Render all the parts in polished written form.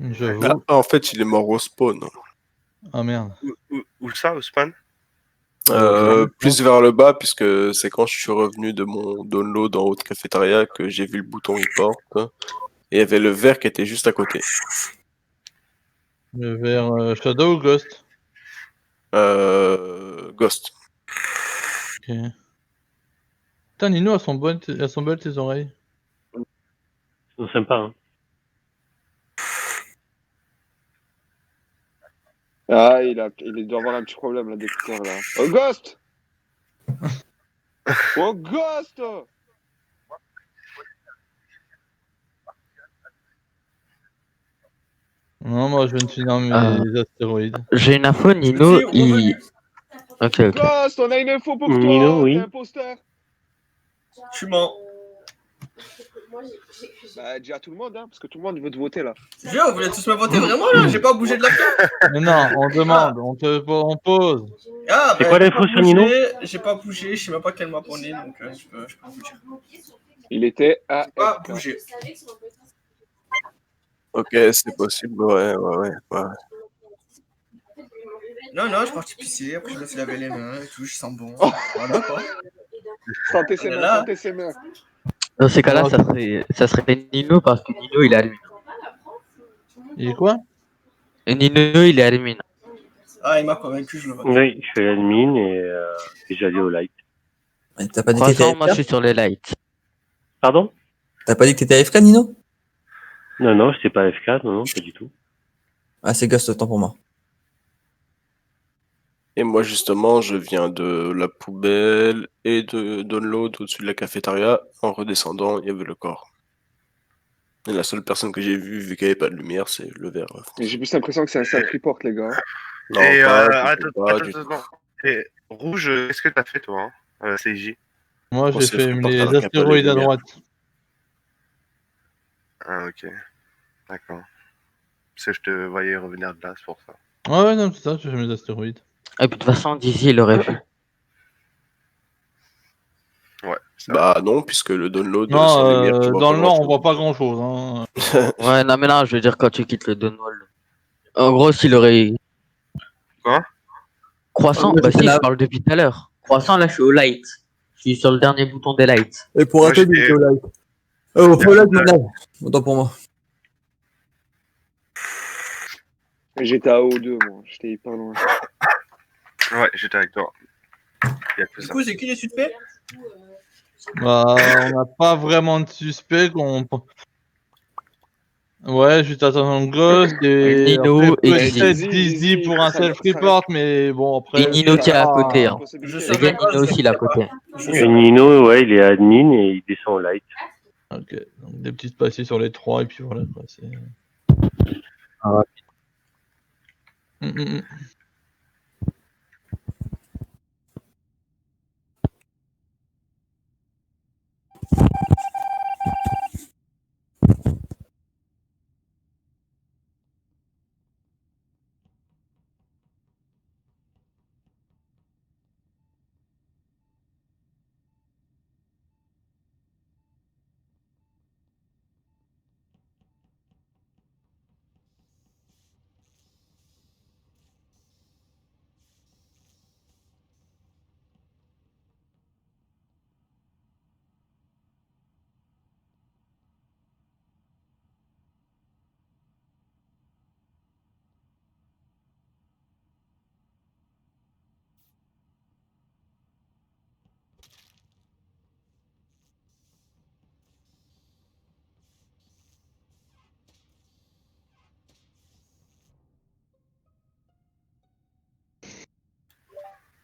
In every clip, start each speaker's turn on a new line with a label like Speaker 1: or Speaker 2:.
Speaker 1: J'avoue.
Speaker 2: En fait, il est mort au spawn.
Speaker 1: Ah merde.
Speaker 3: Où ça, au spawn?
Speaker 2: Plus vers le bas, puisque c'est quand je suis revenu de mon download en haut de cafétéria que j'ai vu le bouton report. Et il y avait le vert qui était juste à côté.
Speaker 1: Vers Shadow ou Ghost?
Speaker 2: Ghost.
Speaker 1: Ok. Putain, Nino, elles sont belles tes oreilles.
Speaker 4: C'est sympa, hein.
Speaker 5: Ah, il doit avoir un petit problème là d'écouteur là. Oh Ghost. Oh Ghost.
Speaker 1: Non, moi je viens de finir mes astéroïdes.
Speaker 6: J'ai une info, Nino, il... Ok.
Speaker 5: Ghost, on a une info pour
Speaker 4: Nino,
Speaker 5: toi,
Speaker 4: oui.
Speaker 5: t'es imposteur.
Speaker 7: Je suis mort.
Speaker 5: Bah, dis à tout le monde, hein, parce que tout le monde veut te voter là.
Speaker 7: Viens, vous voulez tous me voter vraiment là? J'ai pas bougé de la carte.
Speaker 1: Mais non, on demande, on pose.
Speaker 7: Ah,
Speaker 4: C'est quoi l'info sur Nino?
Speaker 7: J'ai pas bougé, je sais même pas quelle map on est, donc je peux vous dire.
Speaker 5: Il était à
Speaker 7: Pas bougé.
Speaker 2: Ok, c'est possible, ouais.
Speaker 7: Non, je suis parti pisser, après je me suis lavé les mains et tout, je sens bon. Voilà quoi.
Speaker 5: Santé ses mains.
Speaker 6: Dans ces cas-là, ça serait Nino parce que Nino il est admin.
Speaker 1: Il est quoi?
Speaker 6: Et Nino il est admin.
Speaker 7: Ah, il m'a convaincu, je le vote.
Speaker 4: Oui, je suis admin et j'allais au light.
Speaker 8: T'as pas dit que t'étais
Speaker 6: Croissant, moi je
Speaker 8: AFK?
Speaker 6: suis sur les lights.
Speaker 4: Pardon?
Speaker 8: T'as pas dit que t'étais AFK, Nino?
Speaker 4: Non, je sais pas F4, non, pas du tout.
Speaker 8: Ah, c'est Ghost, autant pour moi.
Speaker 2: Et moi, justement, je viens de la poubelle et de download au-dessus de la cafétéria. En redescendant, il y avait le corps. Et la seule personne que j'ai vue, vu qu'il n'y avait pas de lumière, c'est le vert.
Speaker 5: J'ai plus l'impression que c'est un sac report, les gars.
Speaker 2: Non,
Speaker 3: Et
Speaker 2: pas du tout.
Speaker 3: attends. Et Rouge, qu'est-ce que t'as fait toi, hein, CJ?
Speaker 1: Moi
Speaker 2: On
Speaker 1: j'ai
Speaker 2: s'est
Speaker 1: fait
Speaker 2: fait porter
Speaker 1: les
Speaker 2: à la
Speaker 1: astéroïdes à
Speaker 2: lumière.
Speaker 1: droite.
Speaker 3: Ah, ok. D'accord. Parce que je te voyais revenir de là, c'est pour ça.
Speaker 1: Ouais, non, c'est ça, j'ai fait mes astéroïdes.
Speaker 6: Et puis de toute façon, Dizzy il aurait vu.
Speaker 3: Ouais.
Speaker 2: Bah non, puisque le download
Speaker 1: Non,
Speaker 2: sans lumière, tu vois
Speaker 1: dans
Speaker 2: pas
Speaker 1: le nord on
Speaker 2: grand-chose.
Speaker 1: voit pas grand chose. Hein.
Speaker 6: Ouais, non mais là, je veux dire quand tu quittes le Dunwall. En gros, s'il aurait...
Speaker 3: Quoi?
Speaker 6: Croissant,
Speaker 8: Ah,
Speaker 6: bah si,
Speaker 8: là.
Speaker 6: je parle depuis tout à l'heure. Croissant, là je suis au light. Je suis sur le dernier bouton des lights.
Speaker 8: Et pour
Speaker 3: Moi,
Speaker 8: Atom, il
Speaker 3: j'étais-
Speaker 8: était au live. Au feu live, mon live. Autant pour moi.
Speaker 5: J'étais à O2, moi. J'étais hyper loin.
Speaker 3: Ouais, j'étais avec toi. Il y a que
Speaker 7: Du
Speaker 3: ça.
Speaker 7: coup, c'est qui les suspects?
Speaker 1: Bah, on n'a pas vraiment de suspect. Ouais, juste attendre Ghost et
Speaker 6: Nino
Speaker 1: après,
Speaker 6: et
Speaker 1: peut-être
Speaker 6: Dizzy.
Speaker 1: Dizzy pour un self-report, mais bon après.
Speaker 6: Et Nino qui est à côté. Hein.
Speaker 7: Je
Speaker 6: Le
Speaker 7: savais
Speaker 6: gars
Speaker 7: pas,
Speaker 6: Nino aussi il est à côté.
Speaker 4: Et Nino, ouais, il est admin et il descend au light.
Speaker 1: Ok, donc des petites passées sur les trois et puis voilà quoi. C'est...
Speaker 8: Ah ouais.
Speaker 1: Mm, mm, mm.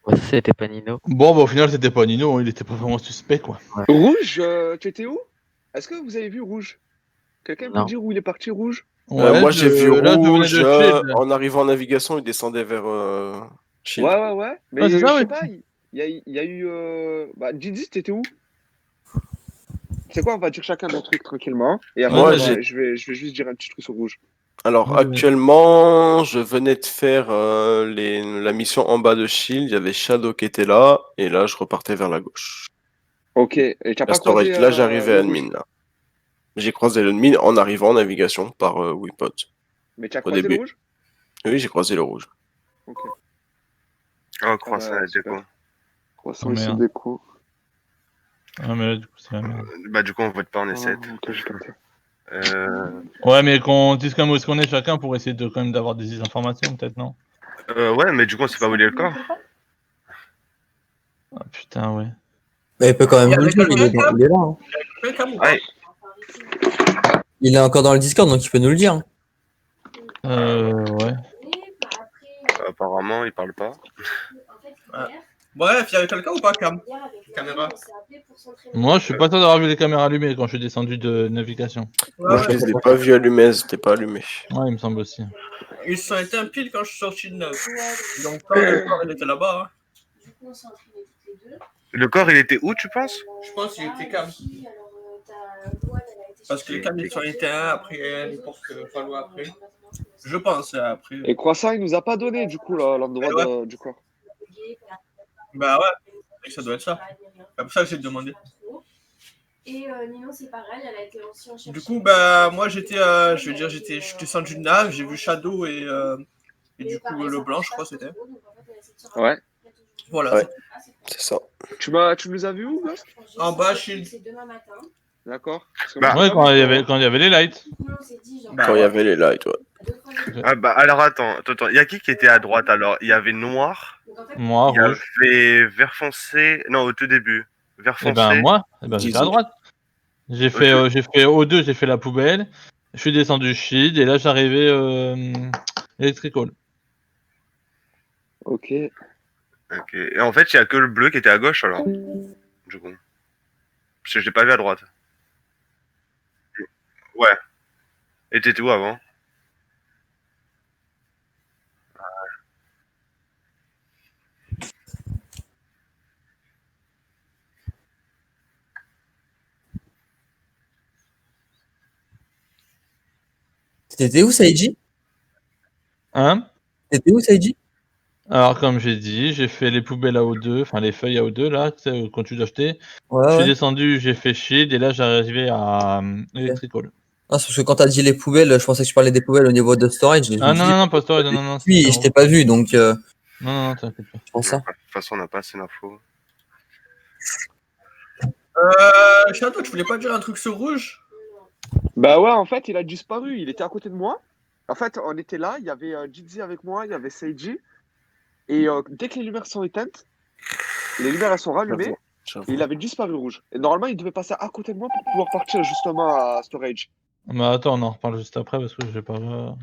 Speaker 6: Ouais, c'était pas Nino.
Speaker 1: Bon, bah au final c'était pas Nino, hein, il était pas vraiment suspect quoi.
Speaker 6: Ouais.
Speaker 5: Rouge, tu étais où? Est-ce que vous avez vu Rouge? Quelqu'un peut
Speaker 6: Non.
Speaker 5: dire où il est parti, Rouge?
Speaker 1: Ouais,
Speaker 2: moi, j'ai vu
Speaker 1: là, je venais
Speaker 2: rouge.
Speaker 1: de Shield.
Speaker 2: En arrivant en navigation, il descendait vers Shield.
Speaker 5: Ouais. Mais
Speaker 1: c'est ça,
Speaker 5: je
Speaker 1: ouais.
Speaker 5: sais pas, il y a eu... Bah, Didi, t'étais où? C'est quoi, on va dire chacun notre truc tranquillement. Et après,
Speaker 2: Moi,
Speaker 5: je vais juste dire un petit truc sur Rouge.
Speaker 2: Alors,
Speaker 1: Ouais.
Speaker 2: actuellement, je venais de faire la mission en bas de Shield. Il y avait Shadow qui était là. Et là, je repartais vers la gauche.
Speaker 5: Ok, et t'as
Speaker 2: À
Speaker 5: pas
Speaker 2: cette oreille,
Speaker 5: croisé
Speaker 2: là, j'arrivais à
Speaker 5: le Rouge?
Speaker 2: admin. Là. J'ai croisé l'ennemi en arrivant en navigation par Wimpod.
Speaker 5: Mais tu as
Speaker 2: Au
Speaker 5: croisé
Speaker 2: début.
Speaker 5: le rouge?
Speaker 2: Oui, j'ai croisé le rouge.
Speaker 5: Ok.
Speaker 3: Oh, croissant
Speaker 5: Ah,
Speaker 3: et
Speaker 5: super.
Speaker 3: déco.
Speaker 5: Croissant
Speaker 1: Oh,
Speaker 5: et sous
Speaker 1: merde.
Speaker 5: déco.
Speaker 1: Ah, mais là, du coup, c'est la merde.
Speaker 3: Bah, du coup, on vote pas, on est
Speaker 5: Ah,
Speaker 3: 7.
Speaker 5: ok, j'ai compris.
Speaker 1: Ouais, mais qu'on dise quand même où est-ce qu'on est chacun pour essayer de quand même d'avoir des informations, peut-être, non?
Speaker 3: Ouais, mais du coup, on sait pas où il est le corps.
Speaker 1: Ah, putain, ouais.
Speaker 8: Bah, il peut quand
Speaker 7: Il
Speaker 8: même
Speaker 7: y
Speaker 8: vous le
Speaker 7: avait
Speaker 8: dire,
Speaker 7: quelqu'un
Speaker 8: il est là. Hein.
Speaker 7: Quelqu'un ou
Speaker 3: Ouais.
Speaker 8: Il est encore dans le Discord, donc il peut nous le dire. Hein.
Speaker 1: Ouais.
Speaker 3: Apparemment, il parle pas.
Speaker 7: Bref, il y avait quelqu'un ou pas, Cam? Caméra.
Speaker 1: Moi, je suis pas sûr d'avoir vu les caméras allumées quand je suis descendu de navigation.
Speaker 3: Moi, je les ai pas vus allumés, elles étaient pas allumées.
Speaker 1: Ouais, il me semble aussi.
Speaker 7: Ils se sont éteints pile quand je suis sorti de neuf. Donc, quand le corps il était là-bas, hein.
Speaker 3: Le corps, il était où, tu penses?
Speaker 7: Je pense qu'il était Cam. Parce que les Cam, ils sont éteints, après, les portes Fallo après. Je pense, après.
Speaker 5: Et Croissant, il nous a pas donné, du coup, l'endroit
Speaker 7: Ouais.
Speaker 5: du corps.
Speaker 7: Bah ouais, ça doit être ça. C'est pour ça que j'ai demandé.
Speaker 9: Et Nino, c'est pareil, elle a été aussi en chercher.
Speaker 7: Du coup, bah, moi, j'étais, je veux dire, je suis descendu de nave, j'ai vu Shadow et du coup, le blanc, je crois, c'était.
Speaker 5: Ouais.
Speaker 7: Voilà.
Speaker 2: Ouais, c'est ça.
Speaker 5: Tu nous as vu où, Ghost?
Speaker 7: En bas, Shield.
Speaker 5: D'accord. Parce que
Speaker 3: Bah,
Speaker 5: moi,
Speaker 1: Ouais,
Speaker 5: j'ai pas vu,
Speaker 1: quand il y avait les lights.
Speaker 7: Bah,
Speaker 2: Quand il y
Speaker 7: ouais.
Speaker 2: avait les lights, ouais.
Speaker 3: Ah bah alors attends, il y a qui était à droite alors? Il y avait noir,
Speaker 1: Moi,
Speaker 3: il y
Speaker 1: rouge.
Speaker 3: avait vert foncé, non au tout début, vert
Speaker 1: Et ben,
Speaker 3: foncé.
Speaker 1: moi, j'étais à droite. J'ai fait O2, j'ai fait la poubelle. Je suis descendu Shield et là, j'arrivais Electrical.
Speaker 5: Ok.
Speaker 3: Ok. Et en fait, il y a que le bleu qui était à gauche alors. Du coup. Parce que je l'ai pas vu à droite. Ouais. Et t'étais où avant?
Speaker 8: T'étais où, Saïdji?
Speaker 1: Hein?
Speaker 8: T'étais où, Saïdji?
Speaker 1: Alors, comme j'ai dit, j'ai fait les poubelles à O2, enfin les feuilles à O2, là, tu sais, quand tu dois acheter.
Speaker 8: Ouais,
Speaker 1: Je suis
Speaker 8: ouais.
Speaker 1: descendu, j'ai fait Shield et là, j'arrivais à Electrical.
Speaker 8: Ah, c'est parce que quand t'as dit les poubelles, je pensais que tu parlais des poubelles au niveau de storage. Et je
Speaker 1: Ah
Speaker 8: me suis dit,
Speaker 1: non, pas storage, non,
Speaker 8: oui,
Speaker 1: c'était
Speaker 8: je t'ai pas vu, donc
Speaker 1: non, t'inquiète pas.
Speaker 8: je pense ça.
Speaker 3: De toute façon, on n'a pas assez d'infos.
Speaker 7: Shadow, tu voulais pas dire un truc sur rouge?
Speaker 5: Bah ouais, en fait, il a disparu. Il était à côté de moi. En fait, on était là. Il y avait Jitsi avec moi. Il y avait Seiji. Et dès que les lumières sont éteintes, les lumières elles sont rallumées. Et il avait disparu rouge. Et normalement, il devait passer à côté de moi pour pouvoir partir justement à Storage.
Speaker 1: Mais attends, on en reparle juste après parce que j'ai pas.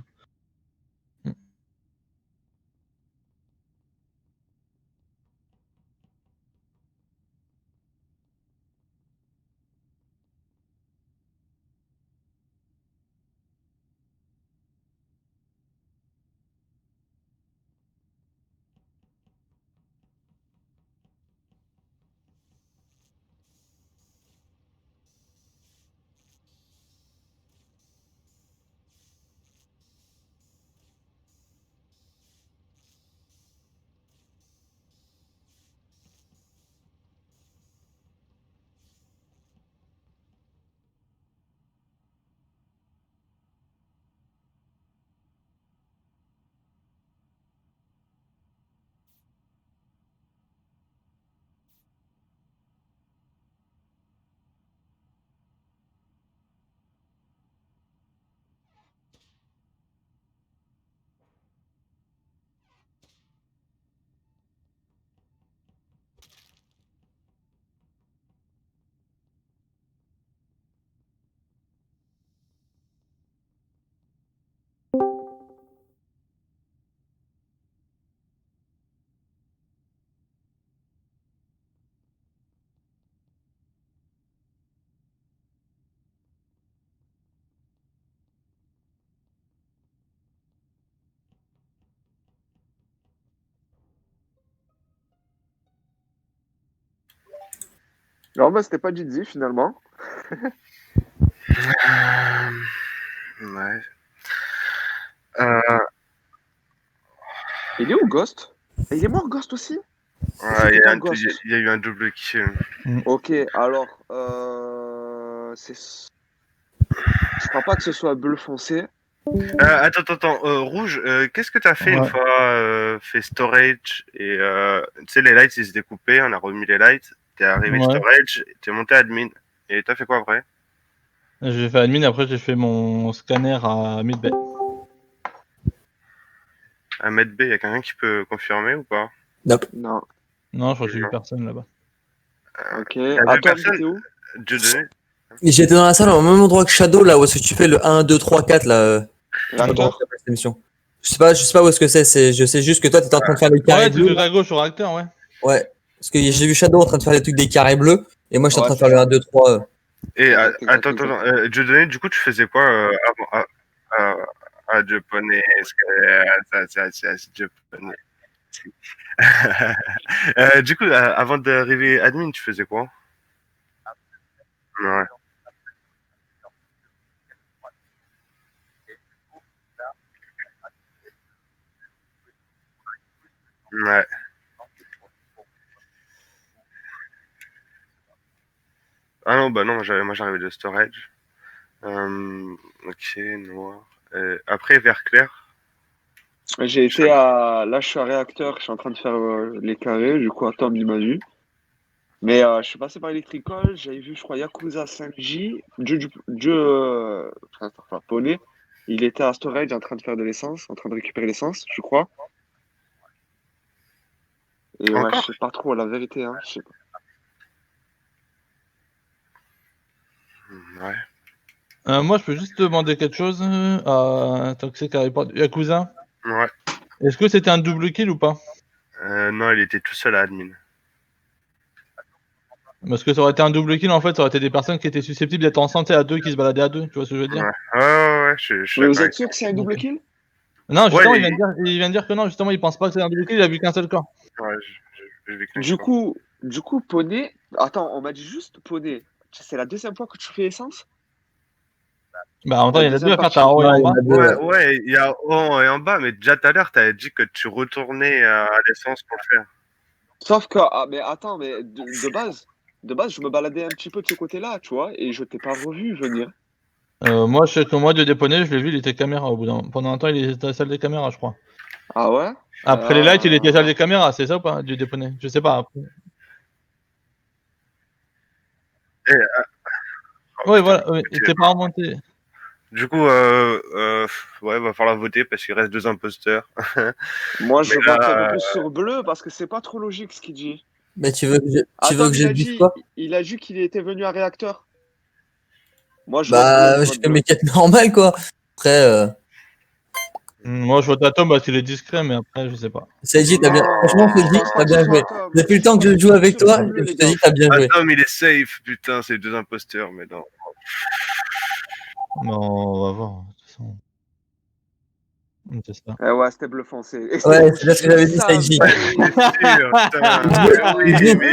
Speaker 5: Alors moi, c'était pas Jitsi finalement.
Speaker 3: Ouais.
Speaker 5: Il est où Ghost? Et il est mort Ghost aussi?
Speaker 3: Ouais,
Speaker 5: C'était pas Ghost.
Speaker 3: il y a eu un double kill.
Speaker 5: Ok, alors Je crois pas que ce soit bleu foncé.
Speaker 3: Attends, Rouge, qu'est-ce que t'as fait une
Speaker 1: Ouais.
Speaker 3: fois fait storage et tu sais les lights ils étaient coupés, on a remis les lights, t'es arrivé
Speaker 1: Ouais.
Speaker 3: storage, t'es monté admin et t'as fait quoi après?
Speaker 1: J'ai fait admin, après j'ai fait mon scanner à Midbay.
Speaker 3: À Med B, y a quelqu'un qui peut confirmer ou pas?
Speaker 5: Non.
Speaker 1: Non, je crois que j'ai vu
Speaker 3: Non.
Speaker 1: personne là-bas.
Speaker 5: Ok.
Speaker 3: vu
Speaker 5: Attends,
Speaker 3: personne
Speaker 5: t'étais où?
Speaker 3: Dieudonné?
Speaker 8: Et j'étais dans la salle au même endroit que Shadow, là où est-ce que tu fais le 1, 2, 3, 4, là.
Speaker 5: Réacteur?
Speaker 8: Cette émission. Je sais pas où est-ce que c'est, je sais juste que toi, t'étais en train de faire les carrés
Speaker 1: Ouais, c'est
Speaker 8: bleus.
Speaker 1: tout à gauche au réacteur, ouais.
Speaker 8: Ouais. Parce que j'ai vu Shadow en train de faire les trucs des carrés bleus, et moi, j'étais en
Speaker 5: Ouais,
Speaker 8: train de
Speaker 5: c'est
Speaker 8: faire le
Speaker 5: ça.
Speaker 8: 1, 2, 3.
Speaker 3: Et
Speaker 5: Exact,
Speaker 3: attends,
Speaker 5: exact.
Speaker 3: Dieudonné, du coup tu faisais quoi avant japonais, japonais. Du coup, avant d'arriver admin, tu faisais quoi? Ouais. Ouais. Ah non, bah non, moi j'arrivais de storage. Ok, noir. Après, vert clair.
Speaker 5: J'ai été à. Là, je suis à réacteur, je suis en train de faire les carrés. Du coup, Atom, il m'a vu. Mais je suis passé par Electrical, j'avais vu, je crois, Yakuza 5J, enfin, Poney. Il était à Storage en train de faire de l'essence, en train de récupérer l'essence, je crois. Et ouais, je
Speaker 3: Encore?
Speaker 5: sais pas trop, la vérité, hein, je sais pas.
Speaker 3: Ouais.
Speaker 1: Moi, je peux juste te demander quelque chose à Toxic à répondre. Yakuza,
Speaker 3: Ouais.
Speaker 1: est-ce que c'était un double kill ou pas?
Speaker 3: Non, il était tout seul à admin.
Speaker 1: Parce que ça aurait été un double kill, en fait, ça aurait été des personnes qui étaient susceptibles d'être en santé à deux, qui se baladaient à deux, tu vois ce que je veux dire?
Speaker 3: Ouais, je suis
Speaker 5: Mais vous
Speaker 3: d'accord
Speaker 5: êtes
Speaker 3: avec
Speaker 5: sûr que c'est un double kill?
Speaker 1: Non,
Speaker 3: Ouais,
Speaker 1: justement, il vient de dire que non, justement, il pense pas que c'est un double kill, il a vu qu'un seul corps.
Speaker 3: Ouais, j'ai vu qu'un
Speaker 5: Du
Speaker 3: corps.
Speaker 5: coup, Poney. Attends, on m'a dit juste Poney. C'est la deuxième fois que tu fais essence?
Speaker 1: Bah, en même temps,
Speaker 5: La
Speaker 1: il y en a deux
Speaker 5: deuxième
Speaker 1: à faire,
Speaker 5: partie.
Speaker 1: t'as en haut et en bas.
Speaker 3: Ouais, il y a haut et en bas, mais déjà tout à l'heure, t'avais dit que tu retournais à l'essence pour le faire.
Speaker 5: Sauf que, mais attends, mais de base, je me baladais un petit peu de ce côté-là, tu vois, et je t'ai pas revu venir.
Speaker 1: Moi, je sais que moi, de déponner, je l'ai vu, il était caméra au bout d'un. Pendant un temps, il était à la salle des caméras, je crois.
Speaker 5: Ah ouais?
Speaker 1: Après les lights, il était à la salle des caméras, c'est ça ou pas, du déponner? Je sais pas. Après.
Speaker 3: Et,
Speaker 1: Ouais,
Speaker 3: putain,
Speaker 1: voilà, ouais, il était pas remonté.
Speaker 3: Du coup, ouais, va falloir voter parce qu'il reste 2 imposteurs.
Speaker 5: Moi, je
Speaker 3: Mais là,
Speaker 5: voterais un peu plus sur bleu parce que c'est pas trop logique ce qu'il dit.
Speaker 8: Mais tu veux
Speaker 5: Attends,
Speaker 8: que
Speaker 5: il
Speaker 8: je
Speaker 5: a
Speaker 8: dise
Speaker 5: dit,
Speaker 8: quoi?
Speaker 5: il a dit qu'il était venu à réacteur. Moi, je vote bleu,
Speaker 8: Bah,
Speaker 5: je
Speaker 8: je
Speaker 5: vote
Speaker 8: fais
Speaker 5: bleu.
Speaker 8: mes quêtes normales, quoi. Après,
Speaker 1: Moi, je vote Atom parce qu'il est discret, mais après, je sais pas.
Speaker 8: Seiji, t'as bien.
Speaker 5: Non,
Speaker 8: Franchement,
Speaker 5: je
Speaker 8: Seiji,
Speaker 5: pense pas
Speaker 8: t'as
Speaker 5: que ce
Speaker 8: bien
Speaker 5: soit
Speaker 8: joué.
Speaker 5: Atom.
Speaker 8: Depuis le
Speaker 5: Je
Speaker 8: temps que
Speaker 5: pense
Speaker 8: je joue avec
Speaker 5: sûr que
Speaker 8: toi,
Speaker 5: c'est bleu,
Speaker 8: je
Speaker 5: les
Speaker 8: te dis,
Speaker 5: gars.
Speaker 8: t'as bien joué.
Speaker 3: Atom, il est safe, putain, c'est 2 imposteurs, mais non.
Speaker 1: Bon, on va voir, de toute façon. C'est ça.
Speaker 5: Ouais, c'était bleu foncé. Et
Speaker 8: Ouais, c'est bien ce que j'avais dit,
Speaker 5: savais.
Speaker 8: Seiji.
Speaker 3: Ouais, c'est sûr, putain.
Speaker 8: Je
Speaker 3: Oui,
Speaker 8: dis-
Speaker 3: mais